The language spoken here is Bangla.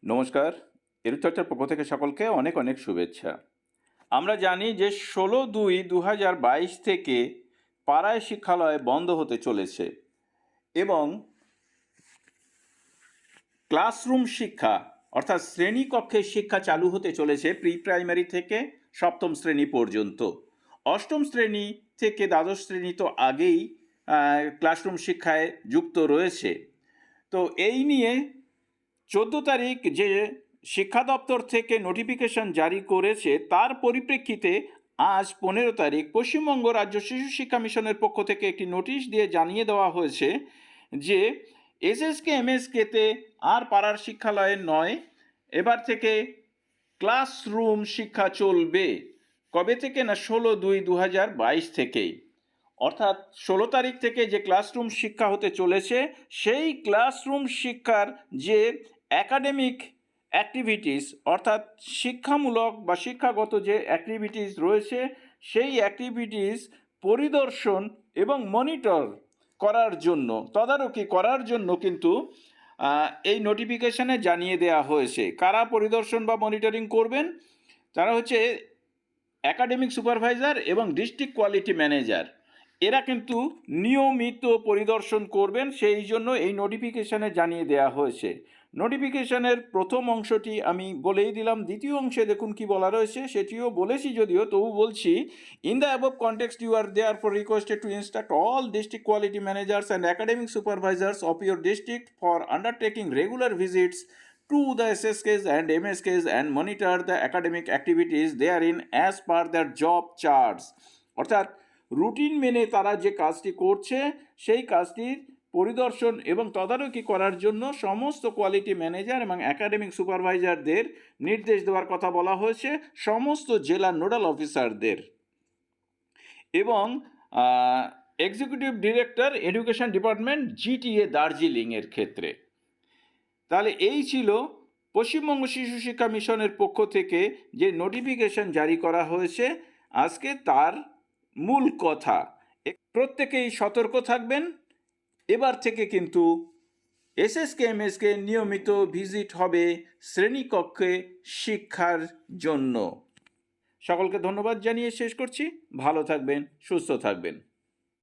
নমস্কার। এডুচার্চার পক্ষ থেকে সকলকে অনেক অনেক শুভেচ্ছা। আমরা জানি যে 16/2/2022 থেকে পাড়ায় শিক্ষালয় বন্ধ হতে চলেছে এবং ক্লাসরুম শিক্ষা অর্থাৎ শ্রেণীকক্ষে শিক্ষা চালু হতে চলেছে প্রি প্রাইমারি থেকে সপ্তম শ্রেণী পর্যন্ত। অষ্টম শ্রেণী থেকে দ্বাদশ শ্রেণী তো আগেই ক্লাসরুম শিক্ষায় যুক্ত রয়েছে। তো এই নিয়ে 14 তারিখ যে শিক্ষা দপ্তর থেকে নোটিফিকেশন জারি করেছে তার পরিপ্রেক্ষিতে আজ 15 তারিখ পশ্চিমবঙ্গ রাজ্য শিশু শিক্ষা মিশনের পক্ষ থেকে একটি নোটিশ দিয়ে জানিয়ে দেওয়া হয়েছে যে SSK-MSK-তে আর পাড়ার শিক্ষালয়ে নয়, এবার থেকে ক্লাসরুম শিক্ষা চলবে। কবে থেকে না 16/2/2022 থেকেই, অর্থাৎ 16 তারিখ থেকে যে ক্লাসরুম শিক্ষা হতে চলেছে সেই ক্লাসরুম শিক্ষার যে অ্যাকাডেমিক অ্যাক্টিভিটিস অর্থাৎ শিক্ষামূলক বা শিক্ষাগত যে অ্যাক্টিভিটিস রয়েছে সেই অ্যাক্টিভিটিস পরিদর্শন এবং মনিটর করার জন্য, তদারকি করার জন্য কিন্তু এই নোটিফিকেশনে জানিয়ে দেওয়া হয়েছে। কারা পরিদর্শন বা মনিটরিং করবেন? তারা হচ্ছে একাডেমিক সুপারভাইজার এবং ডিস্ট্রিক্ট কোয়ালিটি ম্যানেজার। এরা কিন্তু নিয়মিত পরিদর্শন করবেন, সেই জন্য এই নোটিফিকেশনে জানিয়ে দেওয়া হয়েছে। নোটিফিকেশনের প্রথম অংশটি আমি বলেই দিলাম, দ্বিতীয় অংশে দেখুন কি বলা রয়েছে, সেটিও বলেছি যদিও, তবু বলছি। In the above context you are therefore requested to instruct all district quality managers and academic supervisors of your district for undertaking regular visits to the SSKs and MSKs and monitor the academic activities therein as per their job charts। অর্থাৎ রুটিন মেনে তারা যে কাজটি করছে সেই কাজটির পরিদর্শন এবং তদারকি করার জন্য সমস্ত কোয়ালিটি ম্যানেজার এবং একাডেমিক সুপারভাইজারদের নির্দেশ দেওয়ার কথা বলা হয়েছে, সমস্ত জেলা নোডাল অফিসারদের এবং executive director education department GTA দার্জিলিংয়ের ক্ষেত্রে। তাহলে এই ছিল পশ্চিমবঙ্গ শিশু শিক্ষা মিশনের পক্ষ থেকে যে নোটিফিকেশন জারি করা হয়েছে আজকে, তার মূল কথা। প্রত্যেকেই সতর্ক থাকবেন। এবার থেকে কিন্তু SSK-MSK নিয়মিত ভিজিট হবে শ্রেণীকক্ষে শিক্ষার জন্য। সকলকে ধন্যবাদ জানিয়ে শেষ করছি। ভালো থাকবেন, সুস্থ থাকবেন।